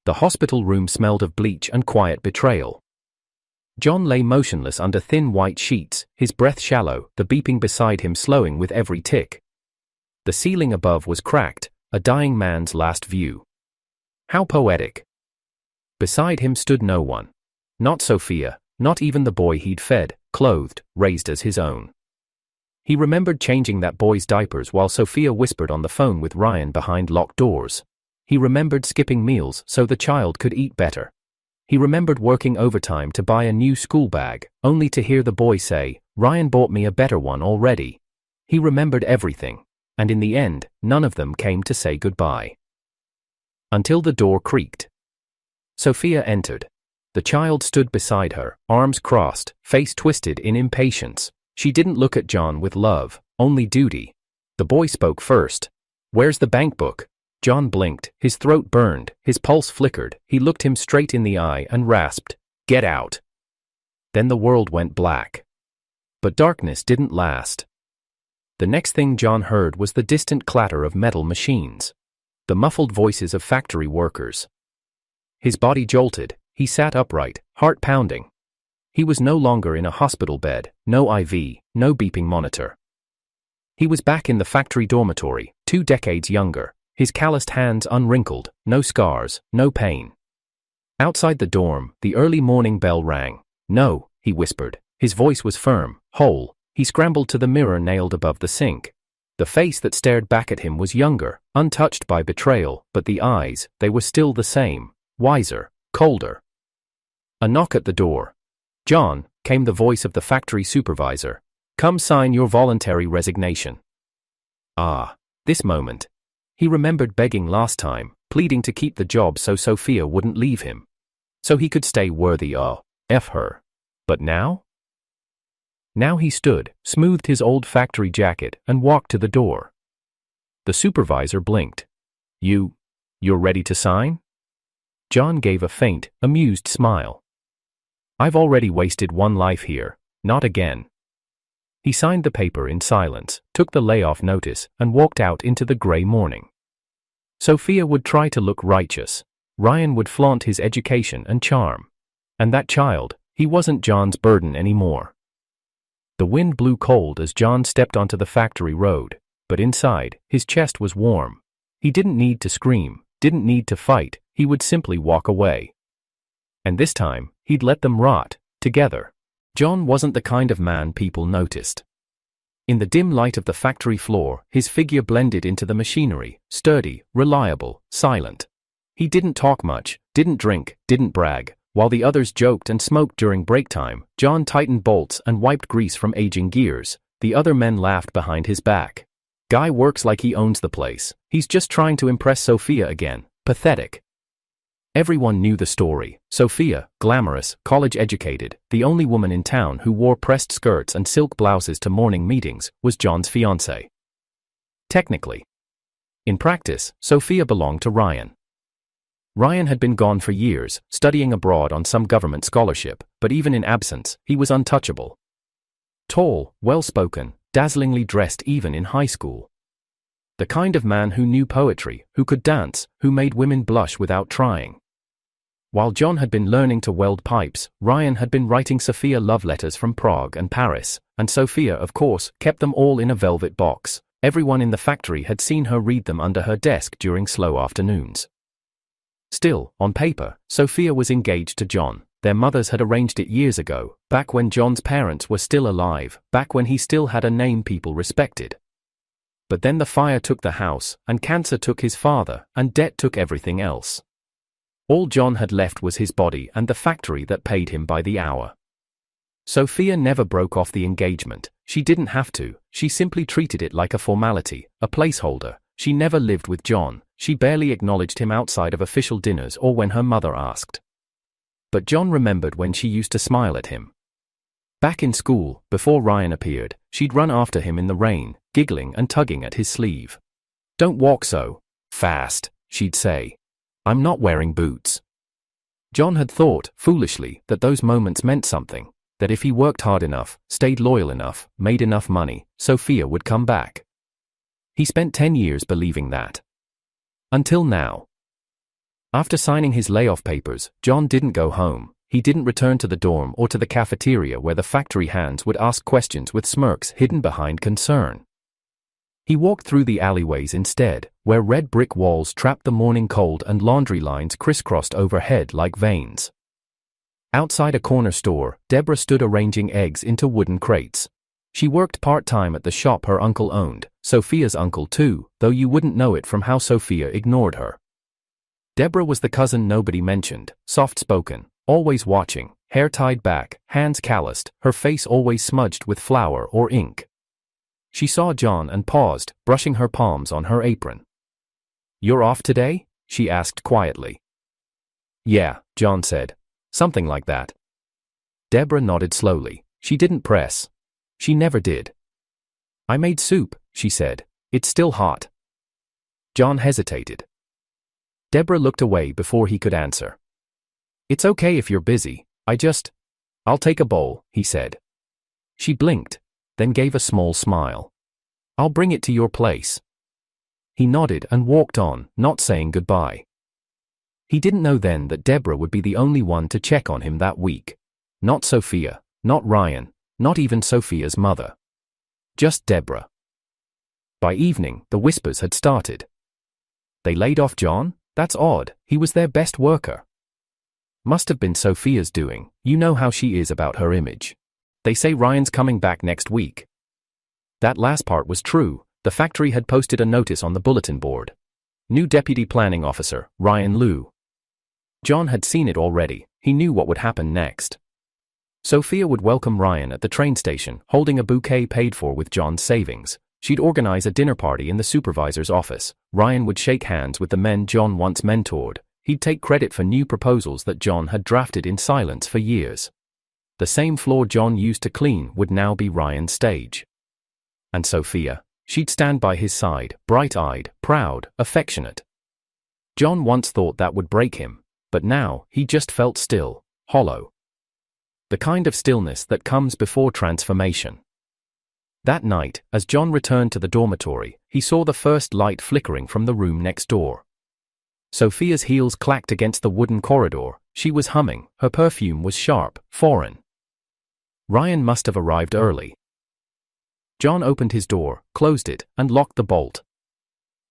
The hospital room smelled of bleach and quiet betrayal. John lay motionless under thin white sheets, his breath shallow, the beeping beside him slowing with every tick. The ceiling above was cracked, a dying man's last view. How poetic. Beside him stood no one. Not Sophia, not even the boy he'd fed, clothed, raised as his own. He remembered changing that boy's diapers while Sophia whispered on the phone with Ryan behind locked doors. He remembered skipping meals so the child could eat better. He remembered working overtime to buy a new school bag, only to hear the boy say, "Ryan bought me a better one already." He remembered everything, and in the end, none of them came to say goodbye. Until the door creaked. Sophia entered. The child stood beside her, arms crossed, face twisted in impatience. She didn't look at John with love, only duty. The boy spoke first. "Where's the bank book?" John blinked, his throat burned, his pulse flickered. He looked him straight in the eye and rasped, "Get out." Then the world went black. But darkness didn't last. The next thing John heard was the distant clatter of metal machines. The muffled voices of factory workers. His body jolted, he sat upright, heart pounding. He was no longer in a hospital bed, no IV, no beeping monitor. He was back in the factory dormitory, 2 decades younger, his calloused hands unwrinkled, no scars, no pain. Outside the dorm, the early morning bell rang. "No," he whispered. His voice was firm, whole. He scrambled to the mirror nailed above the sink. The face that stared back at him was younger, untouched by betrayal, but the eyes, they were still the same, wiser, colder. A knock at the door. "John," came the voice of the factory supervisor. "Come sign your voluntary resignation." Ah, this moment. He remembered begging last time, pleading to keep the job so Sophia wouldn't leave him. So he could stay worthy of her. But now? Now he stood, smoothed his old factory jacket, and walked to the door. The supervisor blinked. You're ready to sign?" John gave a faint, amused smile. "I've already wasted one life here, not again." He signed the paper in silence, took the layoff notice, and walked out into the gray morning. Sophia would try to look righteous. Ryan would flaunt his education and charm. And that child, he wasn't John's burden anymore. The wind blew cold as John stepped onto the factory road, but inside, his chest was warm. He didn't need to scream, didn't need to fight, he would simply walk away. And this time, he'd let them rot, together. John wasn't the kind of man people noticed. In the dim light of the factory floor, his figure blended into the machinery, sturdy, reliable, silent. He didn't talk much, didn't drink, didn't brag. While the others joked and smoked during break time, John tightened bolts and wiped grease from aging gears. The other men laughed behind his back. "Guy works like he owns the place. He's just trying to impress Sophia again. Pathetic." Everyone knew the story. Sophia, glamorous, college-educated, the only woman in town who wore pressed skirts and silk blouses to morning meetings, was John's fiancée. Technically. In practice, Sophia belonged to Ryan. Ryan had been gone for years, studying abroad on some government scholarship, but even in absence, he was untouchable. Tall, well-spoken, dazzlingly dressed even in high school. The kind of man who knew poetry, who could dance, who made women blush without trying. While John had been learning to weld pipes, Ryan had been writing Sophia love letters from Prague and Paris, and Sophia, of course, kept them all in a velvet box. Everyone in the factory had seen her read them under her desk during slow afternoons. Still, on paper, Sophia was engaged to John. Their mothers had arranged it years ago, back when John's parents were still alive, back when he still had a name people respected. But then the fire took the house, and cancer took his father, and debt took everything else. All John had left was his body and the factory that paid him by the hour. Sophia never broke off the engagement. She didn't have to, she simply treated it like a formality, a placeholder. She never lived with John, she barely acknowledged him outside of official dinners or when her mother asked. But John remembered when she used to smile at him. Back in school, before Ryan appeared, she'd run after him in the rain, giggling and tugging at his sleeve. "Don't walk so fast," she'd say. "I'm not wearing boots." John had thought, foolishly, that those moments meant something, that if he worked hard enough, stayed loyal enough, made enough money, Sophia would come back. He spent 10 years believing that. Until now. After signing his layoff papers, John didn't go home. He didn't return to the dorm or to the cafeteria where the factory hands would ask questions with smirks hidden behind concern. He walked through the alleyways instead, where red brick walls trapped the morning cold and laundry lines crisscrossed overhead like veins. Outside a corner store, Deborah stood arranging eggs into wooden crates. She worked part-time at the shop her uncle owned, Sophia's uncle too, though you wouldn't know it from how Sophia ignored her. Deborah was the cousin nobody mentioned, soft-spoken, always watching, hair tied back, hands calloused, her face always smudged with flour or ink. She saw John and paused, brushing her palms on her apron. "You're off today?" she asked quietly. "Yeah," John said. "Something like that." Deborah nodded slowly. She didn't press. She never did. "I made soup," she said. "It's still hot." John hesitated. Deborah looked away before he could answer. "It's okay if you're busy. I'll take a bowl," he said. She blinked, then gave a small smile. "I'll bring it to your place." He nodded and walked on, not saying goodbye. He didn't know then that Deborah would be the only one to check on him that week. Not Sophia, not Ryan, not even Sophia's mother. Just Deborah. By evening, the whispers had started. They laid off John? That's odd, he was their best worker. Must have been Sophia's doing, you know how she is about her image. They say Ryan's coming back next week. That last part was true, the factory had posted a notice on the bulletin board. New Deputy Planning Officer, Ryan Liu. John had seen it already, he knew what would happen next. Sophia would welcome Ryan at the train station, holding a bouquet paid for with John's savings. She'd organize a dinner party in the supervisor's office. Ryan would shake hands with the men John once mentored. He'd take credit for new proposals that John had drafted in silence for years. The same floor John used to clean would now be Ryan's stage. And Sophia, she'd stand by his side, bright-eyed, proud, affectionate. John once thought that would break him, but now he just felt still, hollow. The kind of stillness that comes before transformation. That night, as John returned to the dormitory, he saw the first light flickering from the room next door. Sophia's heels clacked against the wooden corridor. She was humming, her perfume was sharp, foreign. Ryan must have arrived early. John opened his door, closed it, and locked the bolt.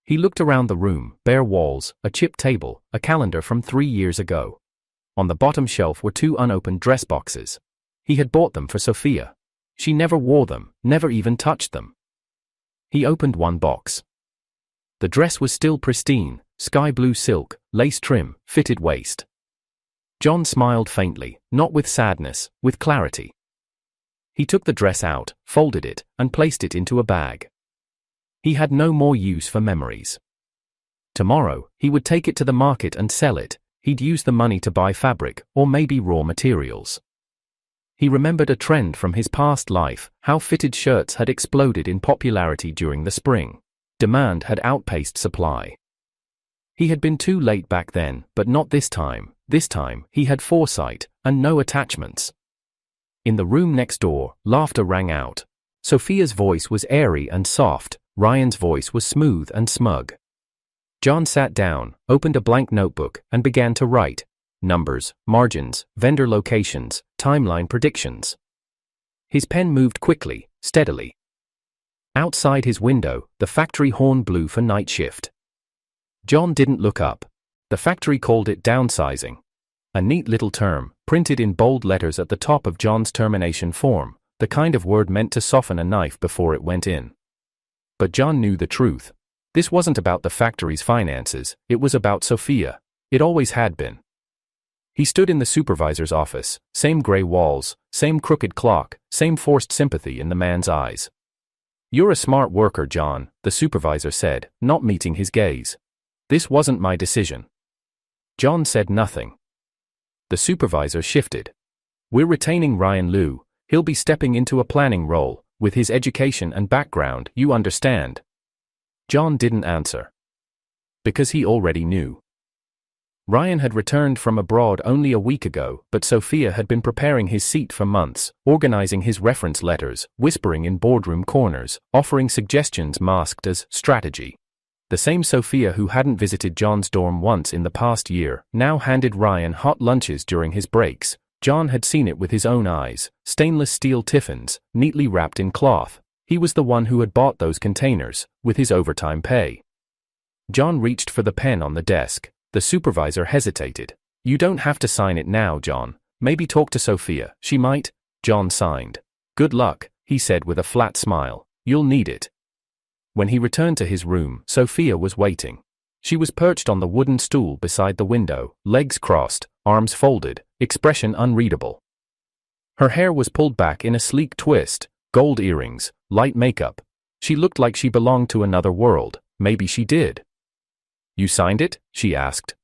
He looked around the room, bare walls, a chipped table, a calendar from 3 years ago. On the bottom shelf were 2 unopened dress boxes. He had bought them for Sophia. She never wore them, never even touched them. He opened one box. The dress was still pristine, sky blue silk, lace trim, fitted waist. John smiled faintly, not with sadness, with clarity. He took the dress out, folded it, and placed it into a bag. He had no more use for memories. Tomorrow, he would take it to the market and sell it. He'd use the money to buy fabric, or maybe raw materials. He remembered a trend from his past life, how fitted shirts had exploded in popularity during the spring. Demand had outpaced supply. He had been too late back then, but not this time. This time, he had foresight, and no attachments. In the room next door, laughter rang out. Sophia's voice was airy and soft, Ryan's voice was smooth and smug. John sat down, opened a blank notebook, and began to write. Numbers, margins, vendor locations, timeline predictions. His pen moved quickly, steadily. Outside his window, the factory horn blew for night shift. John didn't look up. The factory called it downsizing. A neat little term, printed in bold letters at the top of John's termination form, the kind of word meant to soften a knife before it went in. But John knew the truth. This wasn't about the factory's finances, it was about Sophia. It always had been. He stood in the supervisor's office, same gray walls, same crooked clock, same forced sympathy in the man's eyes. "You're a smart worker, John," the supervisor said, not meeting his gaze. "This wasn't my decision." John said nothing. The supervisor shifted. "We're retaining Ryan Liu. He'll be stepping into a planning role, with his education and background, you understand." John didn't answer. Because he already knew. Ryan had returned from abroad only a week ago, but Sophia had been preparing his seat for months, organizing his reference letters, whispering in boardroom corners, offering suggestions masked as strategy. The same Sophia who hadn't visited John's dorm once in the past year, now handed Ryan hot lunches during his breaks. John had seen it with his own eyes, stainless steel tiffins, neatly wrapped in cloth. He was the one who had bought those containers, with his overtime pay. John reached for the pen on the desk. The supervisor hesitated. "You don't have to sign it now, John. Maybe talk to Sophia, she might." John signed. "Good luck," he said with a flat smile. "You'll need it." When he returned to his room, Sophia was waiting. She was perched on the wooden stool beside the window, legs crossed, arms folded, expression unreadable. Her hair was pulled back in a sleek twist, gold earrings, light makeup. She looked like she belonged to another world. Maybe she did. "You signed it?" she asked.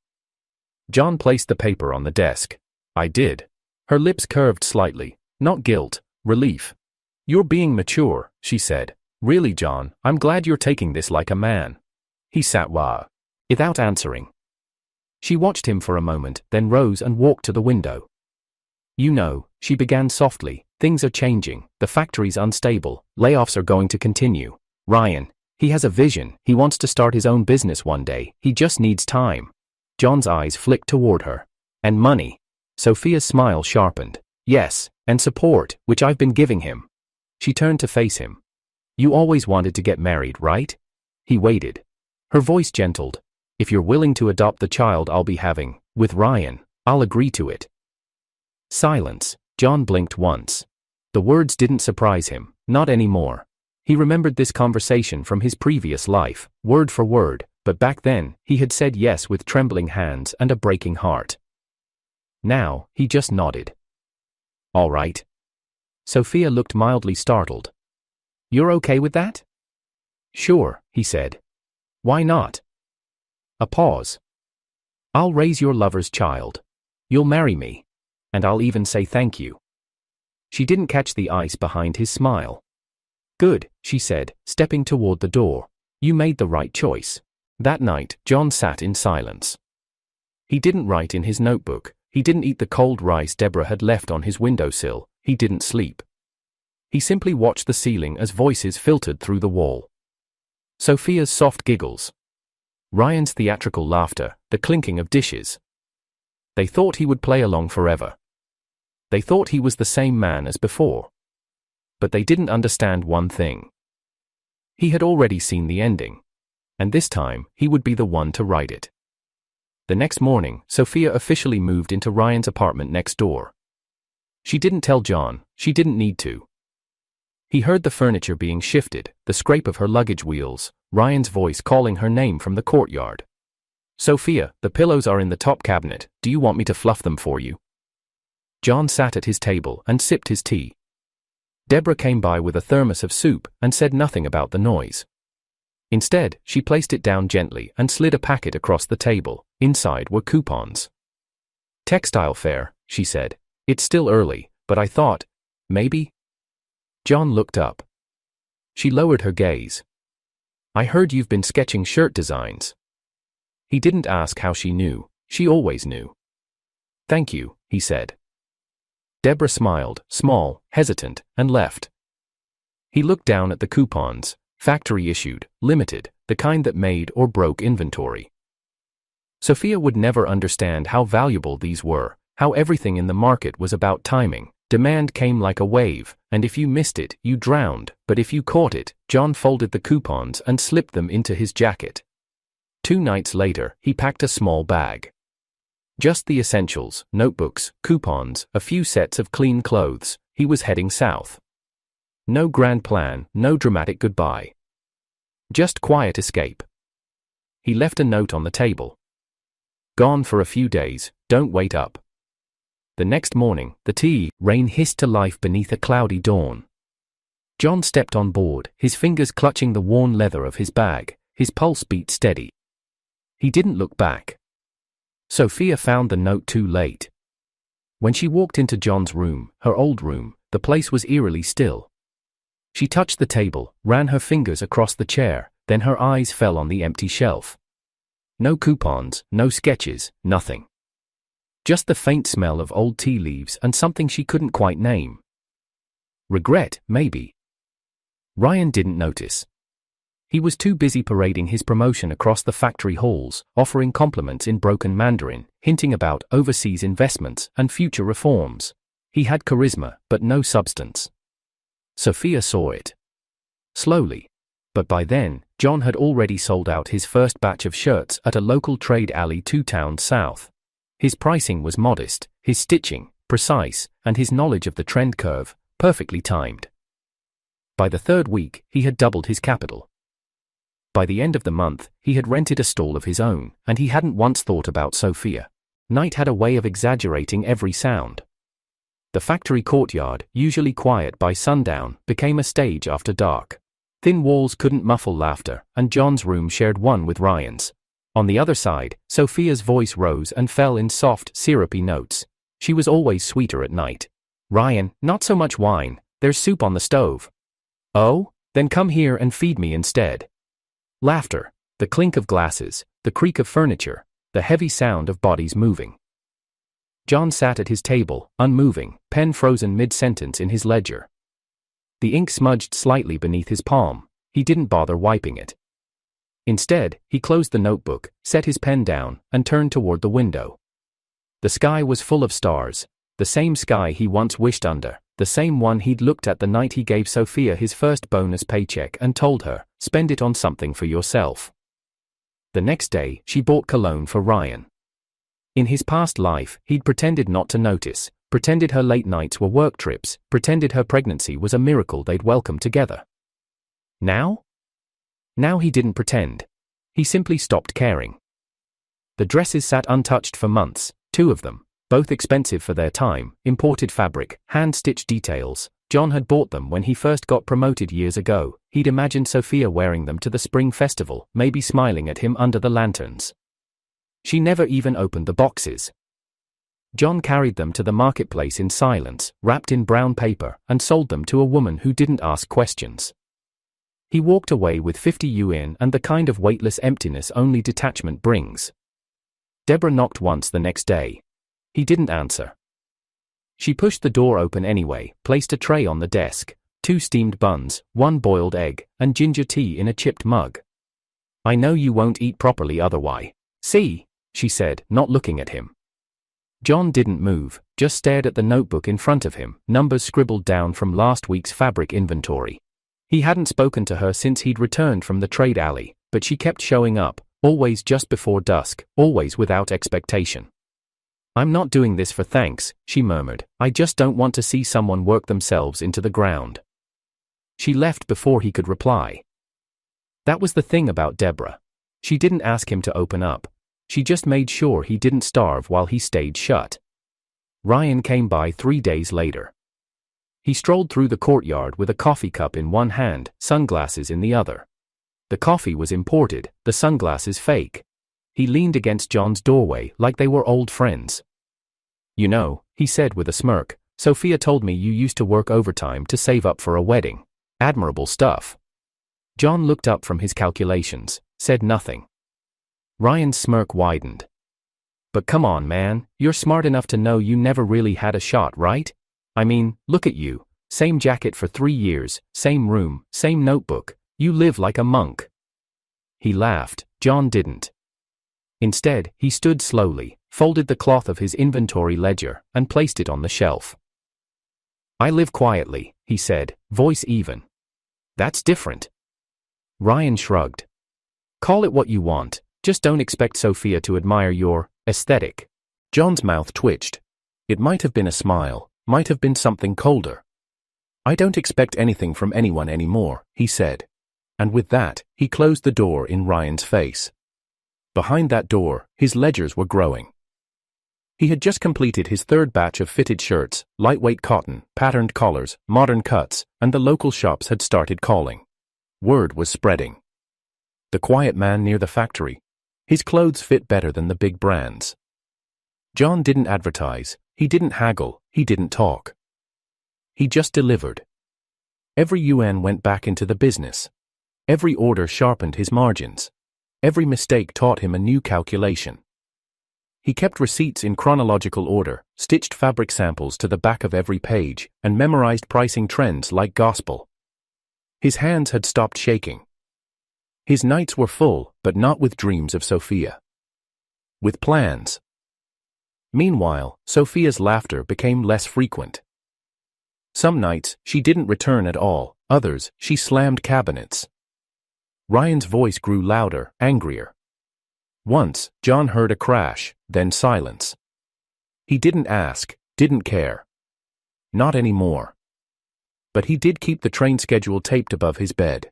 John placed the paper on the desk. "I did." Her lips curved slightly. Not guilt, relief. "You're being mature," she said. "Really, John, I'm glad you're taking this like a man." He sat without answering. She watched him for a moment, then rose and walked to the window. "You know," she began softly, "things are changing, the factory's unstable, layoffs are going to continue. Ryan, he has a vision, he wants to start his own business one day, he just needs time." John's eyes flicked toward her. "And money." Sophia's smile sharpened. "Yes, and support, which I've been giving him." She turned to face him. "You always wanted to get married, right?" He waited. Her voice gentled. "If you're willing to adopt the child I'll be having, with Ryan, I'll agree to it." Silence. John blinked once. The words didn't surprise him, not anymore. He remembered this conversation from his previous life, word for word, but back then, he had said yes with trembling hands and a breaking heart. Now, he just nodded. "All right." Sophia looked mildly startled. "You're okay with that?" "Sure," he said. "Why not?" A pause. "I'll raise your lover's child. You'll marry me. And I'll even say thank you." She didn't catch the ice behind his smile. "Good," she said, stepping toward the door. "You made the right choice." That night, John sat in silence. He didn't write in his notebook. He didn't eat the cold rice Deborah had left on his windowsill. He didn't sleep. He simply watched the ceiling as voices filtered through the wall. Sophia's soft giggles. Ryan's theatrical laughter, the clinking of dishes. They thought he would play along forever. They thought he was the same man as before. But they didn't understand one thing. He had already seen the ending. And this time, he would be the one to write it. The next morning, Sophia officially moved into Ryan's apartment next door. She didn't tell John, she didn't need to. He heard the furniture being shifted, the scrape of her luggage wheels, Ryan's voice calling her name from the courtyard. "Sophia, the pillows are in the top cabinet, do you want me to fluff them for you?" John sat at his table and sipped his tea. Deborah came by with a thermos of soup and said nothing about the noise. Instead, she placed it down gently and slid a packet across the table. Inside were coupons. "Textile fair," she said. "It's still early, but I thought, maybe?" John looked up. She lowered her gaze. "I heard you've been sketching shirt designs." He didn't ask how she knew. She always knew. "Thank you," he said. Deborah smiled, small, hesitant, and left. He looked down at the coupons, factory issued, limited, the kind that made or broke inventory. Sophia would never understand how valuable these were, how everything in the market was about timing. Demand came like a wave, and if you missed it, you drowned, but if you caught it, John folded the coupons and slipped them into his jacket. 2 nights later, he packed a small bag. Just the essentials, notebooks, coupons, a few sets of clean clothes. He was heading south. No grand plan, no dramatic goodbye. Just quiet escape. He left a note on the table. "Gone for a few days, don't wait up." The next morning, the rain hissed to life beneath a cloudy dawn. John stepped on board, his fingers clutching the worn leather of his bag, his pulse beat steady. He didn't look back. Sophia found the note too late. When she walked into John's room, her old room, the place was eerily still. She touched the table, ran her fingers across the chair, then her eyes fell on the empty shelf. No coupons, no sketches, nothing. Just the faint smell of old tea leaves and something she couldn't quite name. Regret, maybe. Ryan didn't notice. He was too busy parading his promotion across the factory halls, offering compliments in broken Mandarin, hinting about overseas investments and future reforms. He had charisma, but no substance. Sophia saw it. Slowly. But by then, John had already sold out his first batch of shirts at a local trade alley 2 towns south. His pricing was modest, his stitching precise, and his knowledge of the trend curve perfectly timed. By the 3rd week, he had doubled his capital. By the end of the month, he had rented a stall of his own, and he hadn't once thought about Sophia. Night had a way of exaggerating every sound. The factory courtyard, usually quiet by sundown, became a stage after dark. Thin walls couldn't muffle laughter, and John's room shared one with Ryan's. On the other side, Sophia's voice rose and fell in soft, syrupy notes. She was always sweeter at night. "Ryan, not so much wine, there's soup on the stove." "Oh? Then come here and feed me instead." Laughter, the clink of glasses, the creak of furniture, the heavy sound of bodies moving. John sat at his table, unmoving, pen frozen mid-sentence in his ledger. The ink smudged slightly beneath his palm. He didn't bother wiping it. Instead, he closed the notebook, set his pen down, and turned toward the window. The sky was full of stars, the same sky he once wished under, the same one he'd looked at the night he gave Sophia his first bonus paycheck and told her, "Spend it on something for yourself." The next day, she bought cologne for Ryan. In his past life, he'd pretended not to notice, pretended her late nights were work trips, pretended her pregnancy was a miracle they'd welcomed together. Now? Now he didn't pretend. He simply stopped caring. The dresses sat untouched for months, 2 of them, both expensive for their time, imported fabric, hand-stitched details. John had bought them when he first got promoted years ago. He'd imagined Sophia wearing them to the spring festival, maybe smiling at him under the lanterns. She never even opened the boxes. John carried them to the marketplace in silence, wrapped in brown paper, and sold them to a woman who didn't ask questions. He walked away with 50 yuan and the kind of weightless emptiness only detachment brings. Deborah knocked once the next day. He didn't answer. She pushed the door open anyway, placed a tray on the desk, 2 steamed buns, 1 boiled egg, and ginger tea in a chipped mug. "I know you won't eat properly otherwise. See?" she said, not looking at him. John didn't move, just stared at the notebook in front of him, numbers scribbled down from last week's fabric inventory. He hadn't spoken to her since he'd returned from the trade alley, but she kept showing up, always just before dusk, always without expectation. "I'm not doing this for thanks," she murmured. "I just don't want to see someone work themselves into the ground." She left before he could reply. That was the thing about Deborah. She didn't ask him to open up. She just made sure he didn't starve while he stayed shut. Ryan came by 3 days later. He strolled through the courtyard with a coffee cup in one hand, sunglasses in the other. The coffee was imported, the sunglasses fake. He leaned against John's doorway like they were old friends. "You know," he said with a smirk, "Sophia told me you used to work overtime to save up for a wedding. Admirable stuff." John looked up from his calculations, said nothing. Ryan's smirk widened. "But come on, man, you're smart enough to know you never really had a shot, right? I mean, look at you. Same jacket for 3 years, same room, same notebook. You live like a monk." He laughed. John didn't. Instead, he stood slowly, folded the cloth of his inventory ledger, and placed it on the shelf. "I live quietly," he said, voice even. "That's different." Ryan shrugged. "Call it what you want. Just don't expect Sophia to admire your aesthetic." John's mouth twitched. It might have been a smile, might have been something colder. "I don't expect anything from anyone anymore," he said. And with that, he closed the door in Ryan's face. Behind that door, his ledgers were growing. He had just completed his 3rd batch of fitted shirts, lightweight cotton, patterned collars, modern cuts, and the local shops had started calling. Word was spreading. The quiet man near the factory. His clothes fit better than the big brands. John didn't advertise, he didn't haggle, he didn't talk. He just delivered. Every yuan went back into the business. Every order sharpened his margins. Every mistake taught him a new calculation. He kept receipts in chronological order, stitched fabric samples to the back of every page, and memorized pricing trends like gospel. His hands had stopped shaking. His nights were full, but not with dreams of Sophia. With plans. Meanwhile, Sophia's laughter became less frequent. Some nights, she didn't return at all, others, she slammed cabinets. Ryan's voice grew louder, angrier. Once, John heard a crash, then silence. He didn't ask, didn't care. Not anymore. But he did keep the train schedule taped above his bed.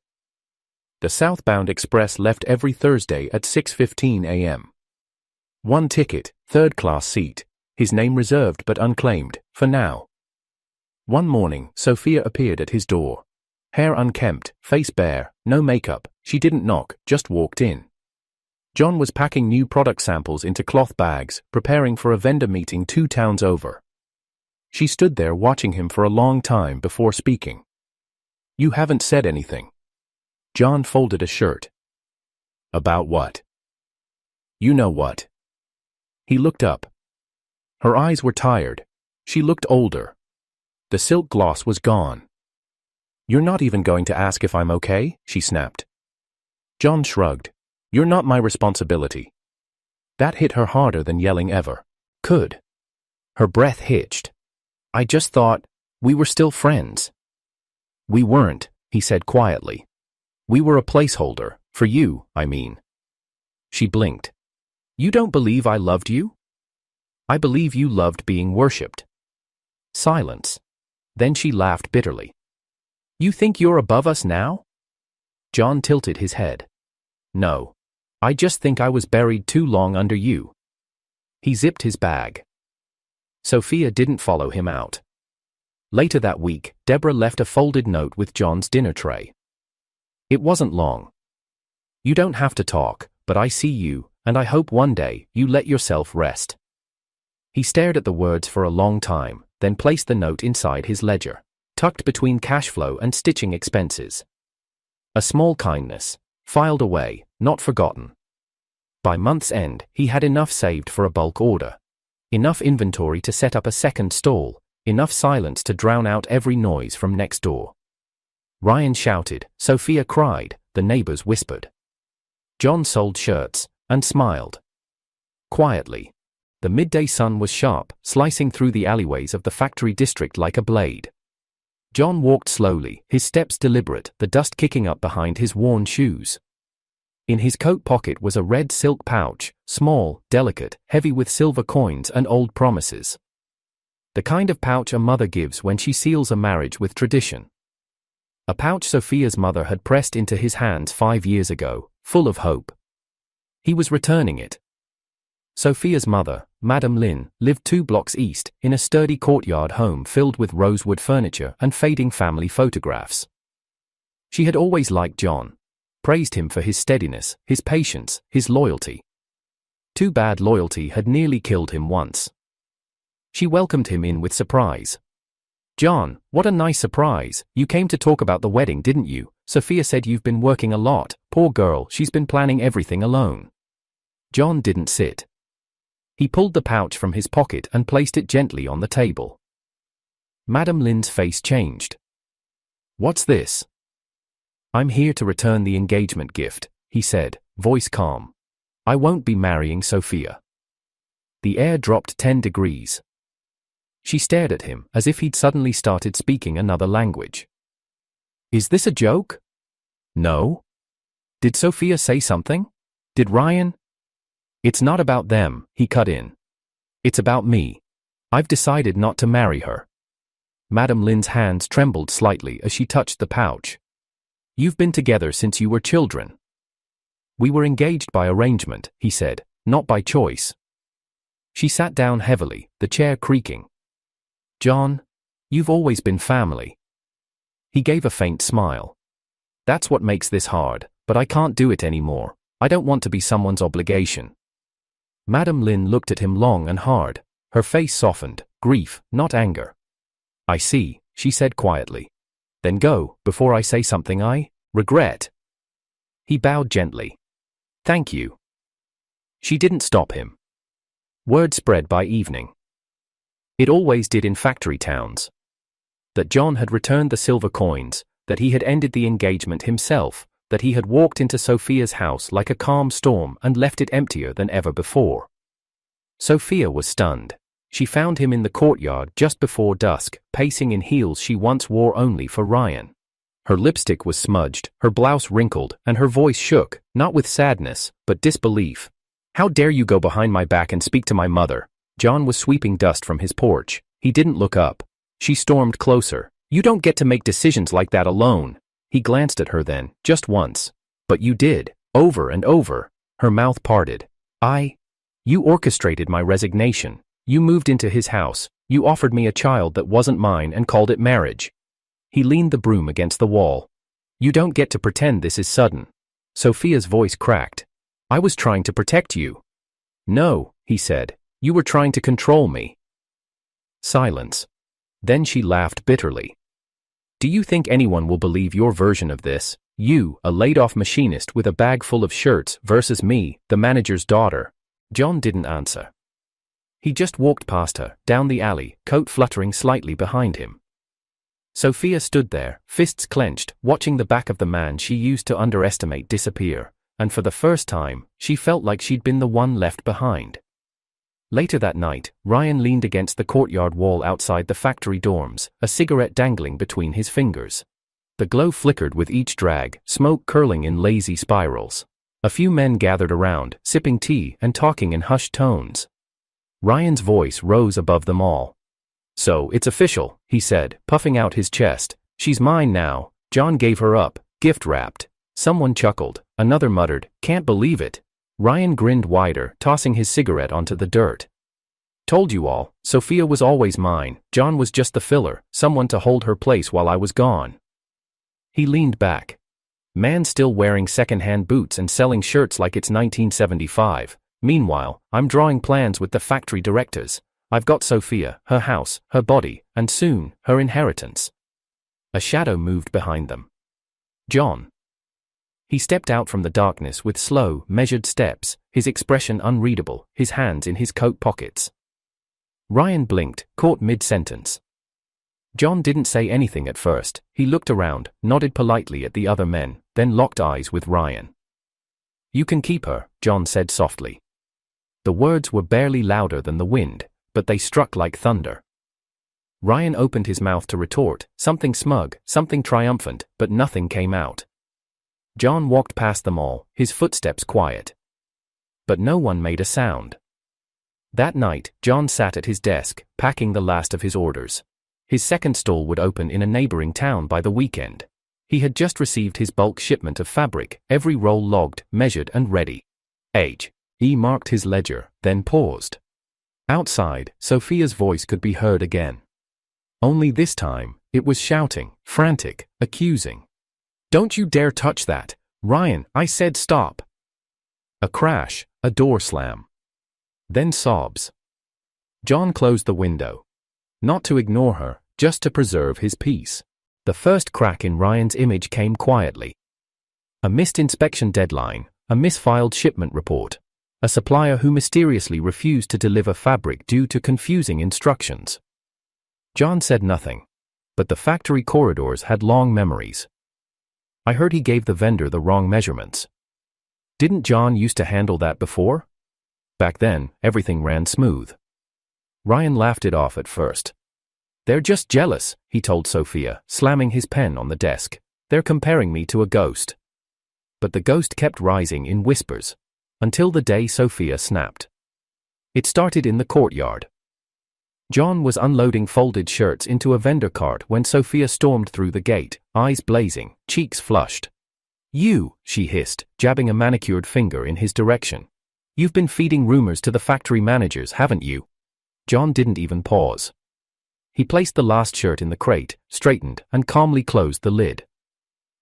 The southbound express left every Thursday at 6:15 a.m. One ticket, third-class seat, his name reserved but unclaimed, for now. One morning, Sophia appeared at his door. Hair unkempt, face bare, no makeup, she didn't knock, just walked in. John was packing new product samples into cloth bags, preparing for a vendor meeting 2 towns over. She stood there watching him for a long time before speaking. "You haven't said anything." John folded a shirt. "About what?" "You know what." He looked up. Her eyes were tired. She looked older. The silk gloss was gone. "You're not even going to ask if I'm okay?" she snapped. John shrugged. "You're not my responsibility." That hit her harder than yelling ever could. Her breath hitched. "I just thought we were still friends." "We weren't," he said quietly. "We were a placeholder, for you, I mean." She blinked. "You don't believe I loved you?" "I believe you loved being worshipped." Silence. Then she laughed bitterly. "You think you're above us now?" John tilted his head. "No. I just think I was buried too long under you." He zipped his bag. Sophia didn't follow him out. Later that week, Deborah left a folded note with John's dinner tray. It wasn't long. "You don't have to talk, but I see you, and I hope one day you let yourself rest." He stared at the words for a long time, then placed the note inside his ledger, tucked between cash flow and stitching expenses. A small kindness, filed away, not forgotten. By month's end, he had enough saved for a bulk order. Enough inventory to set up a second stall, enough silence to drown out every noise from next door. Ryan shouted, Sophia cried, the neighbors whispered. John sold shirts, and smiled. Quietly. The midday sun was sharp, slicing through the alleyways of the factory district like a blade. John walked slowly, his steps deliberate, the dust kicking up behind his worn shoes. In his coat pocket was a red silk pouch, small, delicate, heavy with silver coins and old promises. The kind of pouch a mother gives when she seals a marriage with tradition. A pouch Sophia's mother had pressed into his hands 5 years ago, full of hope. He was returning it. Sophia's mother, Madame Lynn, lived 2 blocks east, in a sturdy courtyard home filled with rosewood furniture and fading family photographs. She had always liked John. Praised him for his steadiness, his patience, his loyalty. Too bad loyalty had nearly killed him once. She welcomed him in with surprise. John, what a nice surprise. You came to talk about the wedding, didn't you? Sophia said you've been working a lot. Poor girl, she's been planning everything alone. John didn't sit. He pulled the pouch from his pocket and placed it gently on the table. Madame Lynn's face changed. What's this? I'm here to return the engagement gift, he said, voice calm. I won't be marrying Sophia. The air dropped 10 degrees. She stared at him as if he'd suddenly started speaking another language. Is this a joke? No. Did Sophia say something? Did Ryan? It's not about them, he cut in. It's about me. I've decided not to marry her. Madame Lynn's hands trembled slightly as she touched the pouch. You've been together since you were children. We were engaged by arrangement, he said, not by choice. She sat down heavily, the chair creaking. John, you've always been family. He gave a faint smile. That's what makes this hard, but I can't do it anymore. I don't want to be someone's obligation. Madame Lynn looked at him long and hard. Her face softened, grief, not anger. I see, she said quietly. Then go, before I say something I regret. He bowed gently. Thank you. She didn't stop him. Word spread by evening. It always did in factory towns. That John had returned the silver coins, that he had ended the engagement himself, that he had walked into Sophia's house like a calm storm and left it emptier than ever before. Sophia was stunned. She found him in the courtyard just before dusk, pacing in heels she once wore only for Ryan. Her lipstick was smudged, her blouse wrinkled, and her voice shook, not with sadness, but disbelief. "How dare you go behind my back and speak to my mother?" John was sweeping dust from his porch. He didn't look up. She stormed closer. "You don't get to make decisions like that alone." He glanced at her then, just once. "But you did, over and over." Her mouth parted. You orchestrated my resignation. You moved into his house. You offered me a child that wasn't mine and called it marriage." He leaned the broom against the wall. "You don't get to pretend this is sudden." Sophia's voice cracked. "I was trying to protect you." "No," he said. "You were trying to control me." Silence. Then she laughed bitterly. "Do you think anyone will believe your version of this? You, a laid-off machinist with a bag full of shirts, versus me, the manager's daughter?" John didn't answer. He just walked past her, down the alley, coat fluttering slightly behind him. Sophia stood there, fists clenched, watching the back of the man she used to underestimate disappear, and for the first time, she felt like she'd been the one left behind. Later that night, Ryan leaned against the courtyard wall outside the factory dorms, a cigarette dangling between his fingers. The glow flickered with each drag, smoke curling in lazy spirals. A few men gathered around, sipping tea and talking in hushed tones. Ryan's voice rose above them all. "So, it's official," he said, puffing out his chest. "She's mine now. John gave her up, gift-wrapped." Someone chuckled. Another muttered, "Can't believe it." Ryan grinned wider, tossing his cigarette onto the dirt. "Told you all, Sophia was always mine. John was just the filler, someone to hold her place while I was gone." He leaned back. "Man still wearing second-hand boots and selling shirts like it's 1975. Meanwhile, I'm drawing plans with the factory directors. I've got Sophia, her house, her body, and soon, her inheritance." A shadow moved behind them. John. He stepped out from the darkness with slow, measured steps, his expression unreadable, his hands in his coat pockets. Ryan blinked, caught mid-sentence. John didn't say anything at first. He looked around, nodded politely at the other men, then locked eyes with Ryan. "You can keep her," John said softly. The words were barely louder than the wind, but they struck like thunder. Ryan opened his mouth to retort, something smug, something triumphant, but nothing came out. John walked past them all, his footsteps quiet. But no one made a sound. That night, John sat at his desk, packing the last of his orders. His second stall would open in a neighboring town by the weekend. He had just received his bulk shipment of fabric, every roll logged, measured and ready. He marked his ledger, then paused. Outside, Sophia's voice could be heard again. Only this time, it was shouting, frantic, accusing. "Don't you dare touch that! Ryan, I said stop!" A crash, a door slam. Then sobs. John closed the window. Not to ignore her, just to preserve his peace. The first crack in Ryan's image came quietly. A missed inspection deadline, a misfiled shipment report. A supplier who mysteriously refused to deliver fabric due to confusing instructions. John said nothing. But the factory corridors had long memories. "I heard he gave the vendor the wrong measurements." Didn't John used to handle that before? Back then, everything ran smooth. Ryan laughed it off at first. "They're just jealous," he told Sophia, slamming his pen on the desk. "They're comparing me to a ghost." But the ghost kept rising in whispers. Until the day Sophia snapped. It started in the courtyard. John was unloading folded shirts into a vendor cart when Sophia stormed through the gate, eyes blazing, cheeks flushed. "You," she hissed, jabbing a manicured finger in his direction. "You've been feeding rumors to the factory managers, haven't you?" John didn't even pause. He placed the last shirt in the crate, straightened, and calmly closed the lid.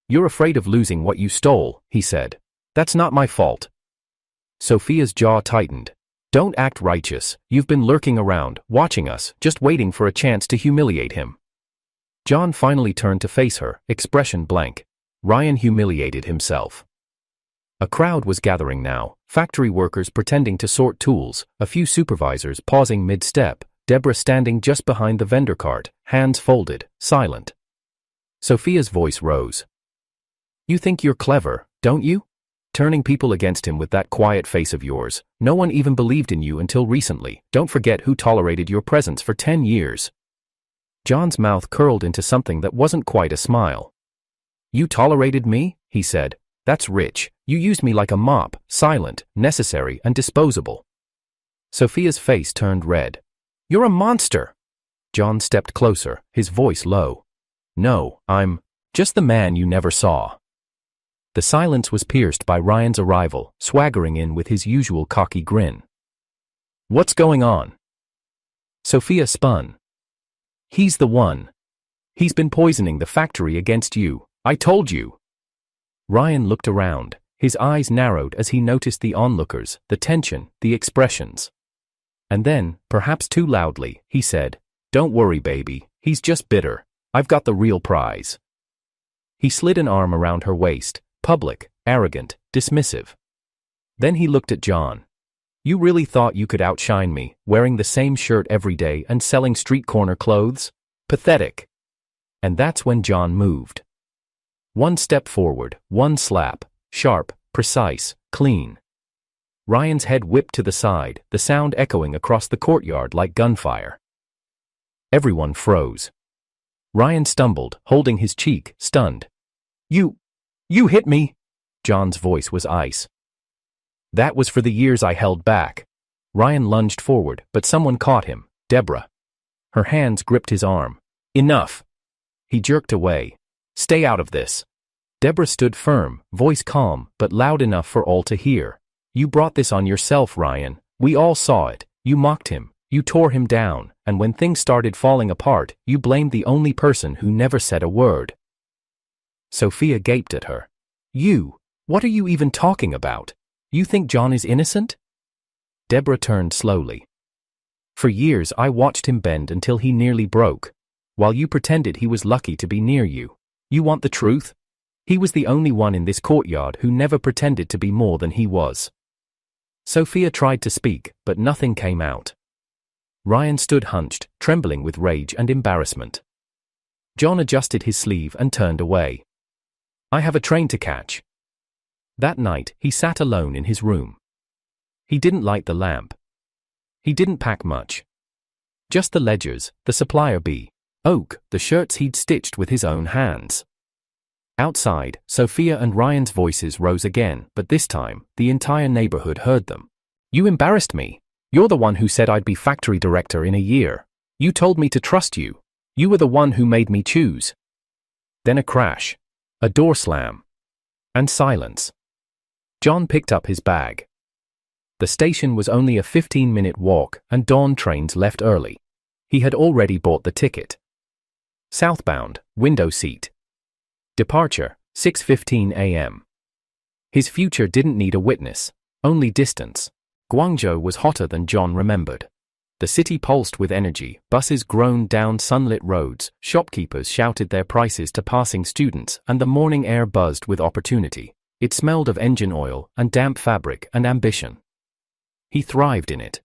"You're afraid of losing what you stole," he said. "That's not my fault." Sophia's jaw tightened. "Don't act righteous. You've been lurking around, watching us, just waiting for a chance to humiliate him." John finally turned to face her, expression blank. Ryan humiliated himself. A crowd was gathering now, factory workers pretending to sort tools, a few supervisors pausing mid-step, Deborah standing just behind the vendor cart, hands folded, silent. Sophia's voice rose. You think you're clever, don't you? Turning people against him with that quiet face of yours. No one even believed in you until recently. Don't forget who tolerated your presence for 10 years. John's mouth curled into something that wasn't quite a smile. You tolerated me? He said. That's rich. You used me like a mop, silent, necessary, and disposable. Sophia's face turned red. You're a monster. John stepped closer, his voice low. No, I'm just the man you never saw. The silence was pierced by Ryan's arrival, swaggering in with his usual cocky grin. What's going on? Sophia spun. He's the one. He's been poisoning the factory against you. I told you. Ryan looked around, his eyes narrowed as he noticed the onlookers, the tension, the expressions. And then, perhaps too loudly, he said, Don't worry, baby, he's just bitter. I've got the real prize. He slid an arm around her waist, public, arrogant, dismissive. Then he looked at John. You really thought you could outshine me, wearing the same shirt every day and selling street corner clothes? Pathetic. And that's when John moved. One step forward, one slap, sharp, precise, clean. Ryan's head whipped to the side, the sound echoing across the courtyard like gunfire. Everyone froze. Ryan stumbled, holding his cheek, stunned. You hit me! John's voice was ice. That was for the years I held back. Ryan lunged forward, but someone caught him, Deborah. Her hands gripped his arm. Enough! He jerked away. Stay out of this. Deborah stood firm, voice calm, but loud enough for all to hear. You brought this on yourself, Ryan. We all saw it. You mocked him. You tore him down, and when things started falling apart, you blamed the only person who never said a word. Sophia gaped at her. What are you even talking about? You think John is innocent? Deborah turned slowly. For years I watched him bend until he nearly broke, while you pretended he was lucky to be near you. You want the truth? He was the only one in this courtyard who never pretended to be more than he was. Sophia tried to speak, but nothing came out. Ryan stood hunched, trembling with rage and embarrassment. John adjusted his sleeve and turned away. I have a train to catch. That night, he sat alone in his room. He didn't light the lamp. He didn't pack much. Just the ledgers, the supplier bee, oak, the shirts he'd stitched with his own hands. Outside, Sophia and Ryan's voices rose again, but this time, the entire neighborhood heard them. You embarrassed me. You're the one who said I'd be factory director in a year. You told me to trust you. You were the one who made me choose. Then a crash. A door slam. And silence. John picked up his bag. The station was only a 15-minute walk, and dawn trains left early. He had already bought the ticket. Southbound, window seat. Departure, 6:15 a.m. His future didn't need a witness, only distance. Guangzhou was hotter than John remembered. The city pulsed with energy, buses groaned down sunlit roads, shopkeepers shouted their prices to passing students, and the morning air buzzed with opportunity. It smelled of engine oil and damp fabric and ambition. He thrived in it.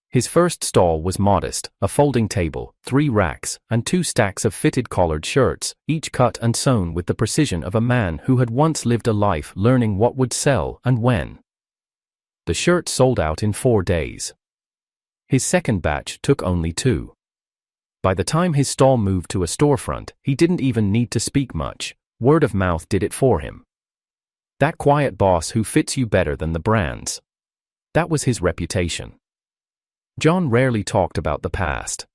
His first stall was modest, a folding table, 3 racks, and 2 stacks of fitted collared shirts, each cut and sewn with the precision of a man who had once lived a life learning what would sell and when. The shirts sold out in 4 days. His second batch took only 2. By the time his stall moved to a storefront, he didn't even need to speak much. Word of mouth did it for him. That quiet boss who fits you better than the brands. That was his reputation. John rarely talked about the past.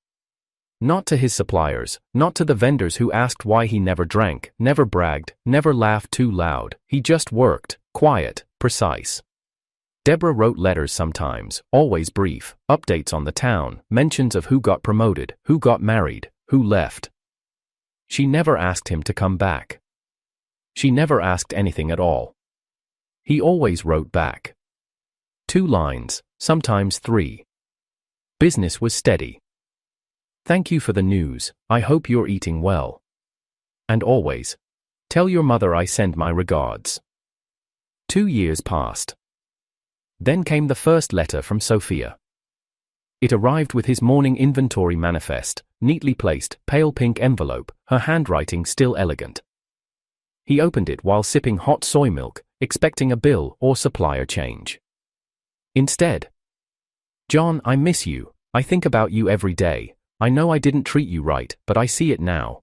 Not to his suppliers, not to the vendors who asked why he never drank, never bragged, never laughed too loud. He just worked, quiet, precise. Deborah wrote letters sometimes, always brief, updates on the town, mentions of who got promoted, who got married, who left. She never asked him to come back. She never asked anything at all. He always wrote back. 2 lines, sometimes 3. Business was steady. Thank you for the news, I hope you're eating well. And always, tell your mother I send my regards. 2 years passed. Then came the first letter from Sophia. It arrived with his morning inventory manifest, neatly placed, pale pink envelope, her handwriting still elegant. He opened it while sipping hot soy milk, expecting a bill or supplier change. Instead, "John, I miss you. I think about you every day. I know I didn't treat you right, but I see it now.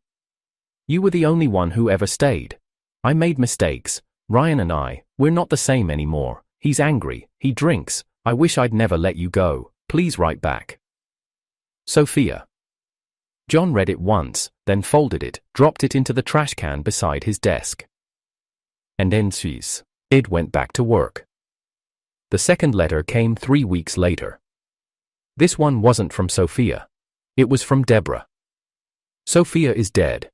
You were the only one who ever stayed. I made mistakes. Ryan and we're not the same anymore. He's angry, he drinks. I wish I'd never let you go. Please write back. Sophia." John read it once, then folded it, dropped it into the trash can beside his desk. And then Id went back to work. The second letter came 3 weeks later. This one wasn't from Sophia. It was from Deborah. "Sophia is dead.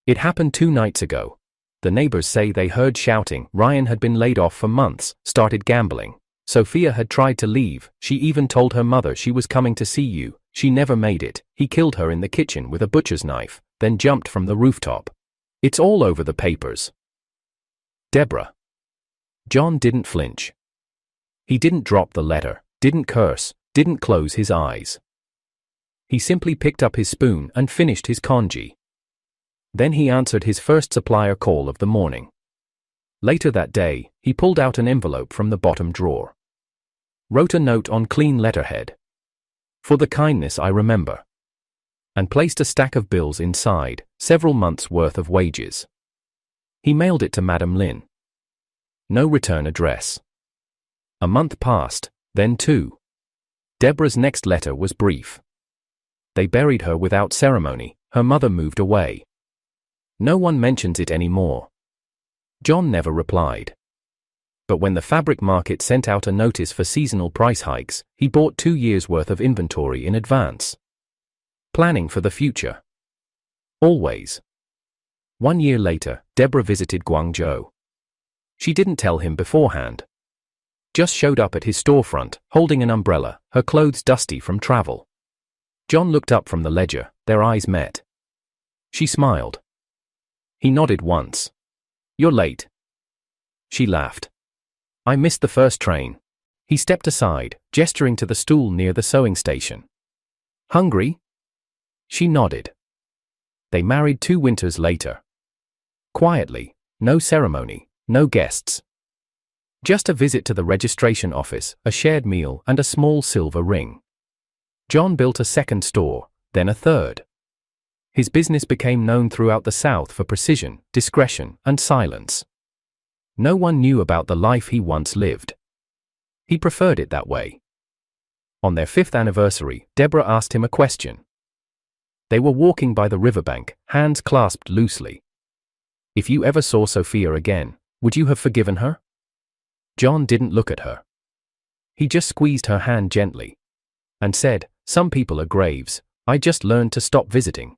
It happened 2 nights ago. The neighbors say they heard shouting. Ryan had been laid off for months, started gambling. Sophia had tried to leave. She even told her mother she was coming to see you. She never made it. He killed her in the kitchen with a butcher's knife, then jumped from the rooftop. It's all over the papers." Deborah. John didn't flinch. He didn't drop the letter, didn't curse, didn't close his eyes. He simply picked up his spoon and finished his congee. Then he answered his first supplier call of the morning. Later that day, he pulled out an envelope from the bottom drawer. Wrote a note on clean letterhead. "For the kindness I remember." And placed a stack of bills inside, several months' worth of wages. He mailed it to Madam Lin. No return address. A month passed, then 2. Deborah's next letter was brief. They buried her without ceremony. Her mother moved away. No one mentions it anymore. John never replied. But when the fabric market sent out a notice for seasonal price hikes, he bought 2 years' worth of inventory in advance. Planning for the future. Always. 1 year later, Deborah visited Guangzhou. She didn't tell him beforehand. Just showed up at his storefront, holding an umbrella, her clothes dusty from travel. John looked up from the ledger, their eyes met. She smiled. He nodded once. "You're late." She laughed. "I missed the first train." He stepped aside, gesturing to the stool near the sewing station. "Hungry?" She nodded. They married 2 winters later. Quietly, no ceremony, no guests. Just a visit to the registration office, a shared meal, and a small silver ring. John built a second store, then a third. His business became known throughout the South for precision, discretion, and silence. No one knew about the life he once lived. He preferred it that way. On their 5th anniversary, Deborah asked him a question. They were walking by the riverbank, hands clasped loosely. "If you ever saw Sophia again, would you have forgiven her?" John didn't look at her. He just squeezed her hand gently. And said, "Some people are graves. I just learned to stop visiting."